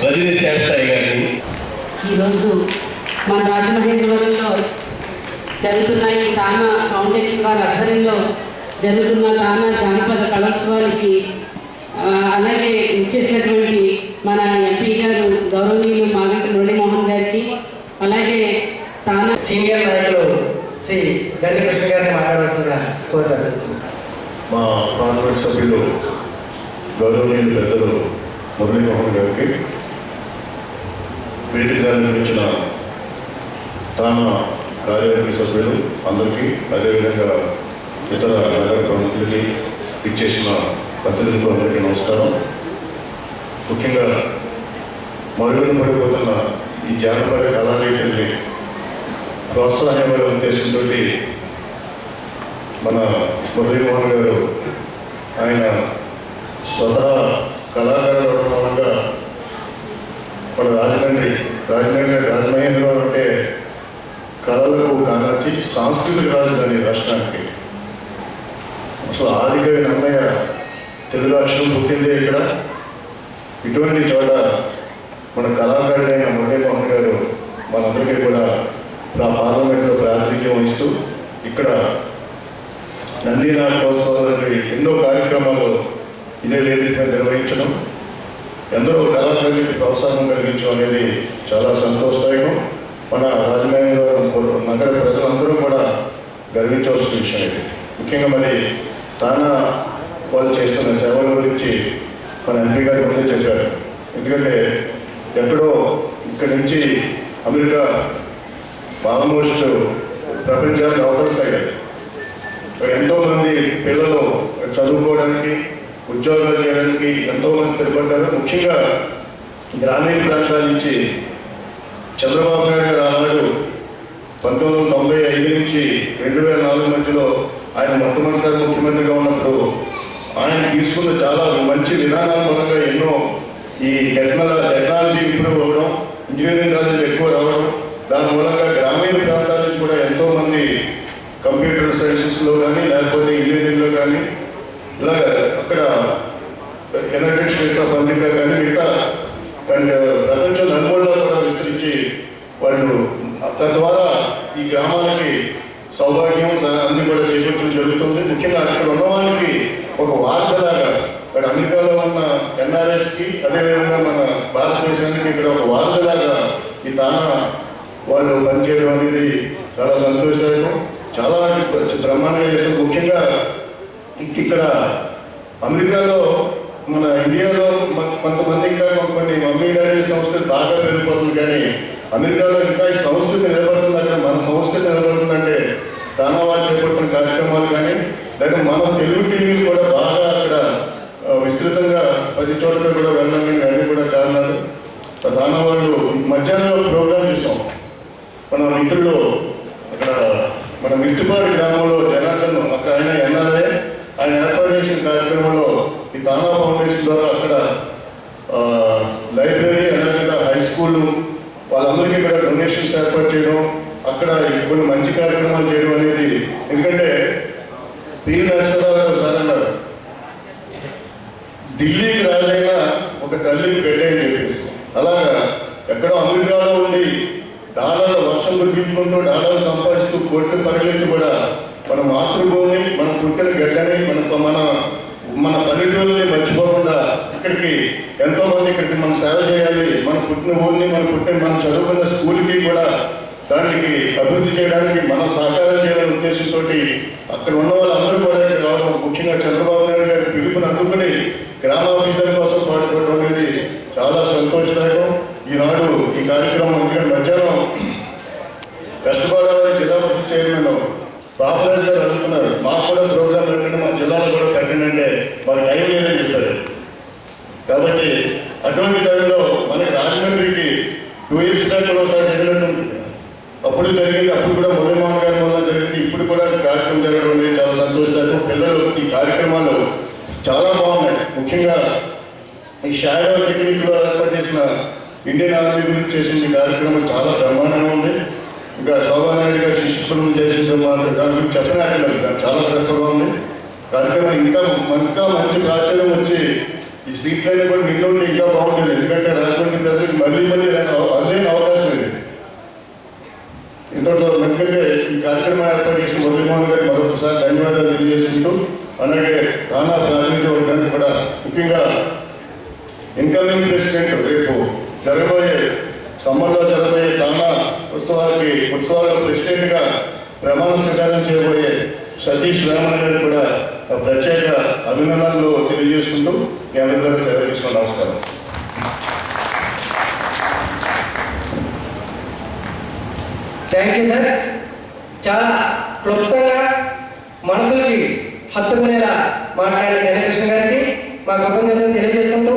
రజనీ శాస్త్రి గారిని ఈరోజు మన రాజమహేంద్రవరంలో జరుగుతున్న ఈ తానా ఫౌండేషన్ వాళ్ళ ఆధ్వర్యంలో జరుగుతున్న తానా జానపద కళోత్సవానికి అలాగే ఇచ్చేసినటువంటి మన ఎంపీ గారు గౌరవనీయులు మాగంటి మురళీమోహన్ గారికి అలాగే తానా సీనియర్ నాయకులు శ్రీ గండి కృష్ణ గారిని మాట్లాడాల్సిందిగా కోరుతారు. మా పార్లమెంట్ సభ్యులు గౌరవనీయులు పెద్దలు మురళీమోహన్ గారికి, వేదిక నిర్మించిన తానా కార్యవర్గ సభ్యులు అందరికీ, అదేవిధంగా ఇతర నగర ప్రముఖులకి ఇచ్చేసిన ప్రతినిధులకు అందరికీ నమస్కారం. ముఖ్యంగా మరుగున పడిపోతున్న ఈ జానపద కళారీతిని ప్రోత్సాహమైన ఉద్దేశంతో మన మురళీమోహన్ గారు ఆయన స్వతహా కళాకారులు అవడం మూలంగా మన రాజమహేంద్రవరం అంటే కళలకు కానొచ్చి సాంస్కృతిక రాజధాని రాష్ట్రానికి. అసలు ఆదికవి నన్నయ్య తెలుగు అక్షరం పుట్టిందే ఇక్కడ. ఇటువంటి చోట మన కళాకారుడైన మురళీమోహన్ గారు మనందరికీ కూడా పార్లమెంట్లో ప్రాతినిధ్యం వహిస్తూ ఇక్కడ నంది నాటకోత్సవాలకి ఎన్నో కార్యక్రమాలు ఇదే వేదిక నిర్వహించడం, ఎందరో కళాకారులకి ప్రోత్సాహం కలిగించడం అనేది చాలా సంతోషదాయకం. మన రాజమహేంద్రవరం నగర ప్రజలందరూ కూడా గర్వించవలసిన విషయం ఇది. ముఖ్యంగా మరి తానా వాళ్ళు చేస్తున్న సేవల గురించి మన ఎంపీ గారి ముందే చెప్పారు. ఎందుకంటే ఎక్కడో ఇక్కడి నుంచి అమెరికా ఆల్మోస్ట్ ప్రపంచానికి అవకాశాలు ఎంతోమంది పిల్లలు చదువుకోవడానికి, ఉద్యోగాలు చేయడానికి ఎంతోమంది స్థిరపడ్డారు. ముఖ్యంగా గ్రామీణ ప్రాంతాల నుంచి చంద్రబాబు నాయుడు గారు ఆనాడు 1995 నుంచి 2004 మధ్యలో ఆయన మొట్టమొదటిసారి ముఖ్యమంత్రిగా ఉన్నప్పుడు ఆయన తీసుకున్న చాలా మంచి విధానాల మూలంగా ఎన్నో ఈ టెక్నాలజీ ఇంప్రూవ్ అవ్వడం, ఇంజనీరింగ్ కాలేజీలు ఎక్కువ రావడం, దాని మూలంగా గ్రామీణ ప్రాంతాల నుంచి కూడా ఎంతోమంది కంప్యూటర్ సైన్సెస్లో కానీ లేకపోతే ఇంజనీరింగ్లో కానీ ఇలాగ అక్కడ యునైటెడ్ స్టేట్స్ ఆఫ్ అమెరికా కానీ మిగతా అండ్ ప్రపంచం నలుమూలలో కూడా విస్తరించి వాళ్ళు తద్వారా ఈ గ్రామాలకి సౌభాగ్యం అన్ని కూడా చేకూర్చడం జరుగుతుంది. ముఖ్యంగా అక్కడ ఉన్న వాళ్ళకి ఒక వార్తలాగా ఇక్కడ అమెరికాలో ఉన్న ఎన్ఆర్ఎస్కి, అదేవిధంగా మన భారతదేశానికి ఇక్కడ ఒక వార్తలాగా ఈ తానా వాళ్ళు పనిచేయడం అనేది చాలా సంతోషదాయకం. చాలా బ్రహ్మాండంగా చేస్తారు. ముఖ్యంగా ఇక్కడ అమెరికాలో మన ఇండియాలో కొంతమంది ఇంకా కొన్ని మమ్మీ డాడీ సంస్థలు బాగా పెరిగిపోతుంది, కానీ అమెరికాలో ఇంకా ఈ సంస్కృతి నిలబడుతుంది. అక్కడ మన సంస్కృతి నిలబడుతుందంటే తానా వాళ్ళు చేపట్టిన కార్యక్రమాలు కానీ, లేదా మన తెలుగు టీవీలు కూడా బాగా అక్కడ విస్తృతంగా 10 చోట్ల కూడా వెళ్ళడానికి అన్నీ కూడా కారణాలు. తానా వాళ్ళు మధ్యాహ్నం ప్రోగ్రాం చూసాం. మన మిత్రులు అక్కడ మన మిత్రుపాడు గ్రామంలో జనార్దన్ అక్కడ ఆయన ఎన్ఆర్ఏ ఆయన ఏర్పాటు చేసిన కార్యక్రమంలో ఈ తానా ఫౌండేషన్ ద్వారా అక్కడ లైబ్రరీ, అదేవిధంగా హై స్కూల్ వాళ్ళందరికీ ఇక్కడ డొనేషన్స్ ఏర్పాటు చేయడం, అక్కడ కొన్ని మంచి కార్యక్రమాలు చేయడం అనేది. ఎందుకంటే పి నరసింహరావు గారు సార్ అన్నారు, ఢిల్లీకి రాజైన ఒక తల్లికి పెట్టేయని చెప్పేసి, అలాగా ఎక్కడో అమెరికాలో ఉండి డాలర్లు వర్షం కురిపించుకుంటూ డాలర్లు సంపాదిస్తూ కోట్లు పగలించి కూడా మన మాతృభూమిని, మన పుట్టిన గడ్డని, మన పల్లెటూరుని మర్చిపోకుండా ఇక్కడికి ఎంతోమంది ఇక్కడికి మనం సేవ చేయాలి, మన పుట్టిన ఊరిని, మనం చదువుకున్న స్కూల్కి కూడా దానికి అభివృద్ధి చేయడానికి మనం సహకారం చేయాలనే ఉద్దేశంతో అక్కడ ఉన్న వాళ్ళందరూ కూడా ఇక్కడ రావడం, ముఖ్యంగా చంద్రబాబు నాయుడు గారి పిలుపుని అందుకుని గ్రామాభివృద్ధి కోసం పాటుపడడం అనేది చాలా సంతోషదాయకం. ఈనాడు ఈ కార్యక్రమం ఎందుకంటే మధ్యాహ్నం వెస్ట్ గోదావరి జిల్లా పరిషత్ చైర్మన్ బాబురాజు గారు అడుగుతున్నారు, మాకు కూడా ప్రోగ్రాం పెట్టండి, మా జిల్లాలో కూడా పెట్టండి అంటే మాకు టైం లేదని చెప్తారు. కాబట్టి అటువంటి టైంలో మనకి రాజమండ్రికి 2 years బ్యాక్ ఒకసారి జరిగినట్టు అప్పుడు జరిగింది. అప్పుడు కూడా మురళీమోహన్ గారి వల్ల జరిగింది. ఇప్పుడు కూడా కార్యక్రమం జరగడం అనేది చాలా సంతోషదాయకం. పిల్లలు ఈ కార్యక్రమాలు చాలా బాగున్నాయి. ముఖ్యంగా ఈ షాడో టెక్నిక్లో ఏర్పాటు చేసిన ఇండియన్ ఆర్మీ గురించి చేసిన కార్యక్రమం చాలా బ్రహ్మాండంగా ఉంది. ఇంకా శోభానాయుడు గారు శిష్యులు చేసిన దాని గురించి చెప్పినట్టు చాలా గొప్పగా ఉంది కార్యక్రమం. ఇంకా మంచి ప్రాచుర్యం వచ్చి ఈ స్ట్రీట్ లైన్ కూడా నిండు ఇంకా బాగుంటుంది. ఎందుకంటే రాజమండ్రి కార్యక్రమం ఏర్పాటు చేసిన మురళీమోహన్ గారికి మరొకసారి ధన్యవాదాలు తెలియజేసుకుంటూ, అలాగే తానా ప్రాతినిధ్య వర్గానికి కూడా ముఖ్యంగా ఇన్కమింగ్ ప్రెసిడెంట్ రేపు సమ్మర్లో జరగబోయే తానా ఉత్సవాల ప్రెసిడెంట్గా ప్రమాణ స్వీకారం చేయబోయే సతీష్ వేమన గారికి కూడా ప్రత్యేక అభినందనలు తెలియజేసుకుంటూ మీ అందరి ద్వారా సేవ తీసుకుని నమస్కారం. Thank you sir. చాలా క్లుప్తంగా మనసుకి హత్తుకునేలా మాట్లాడిన గణకృష్ణ గారికి మా కృతజ్ఞతలు తెలియజేసుకుంటూ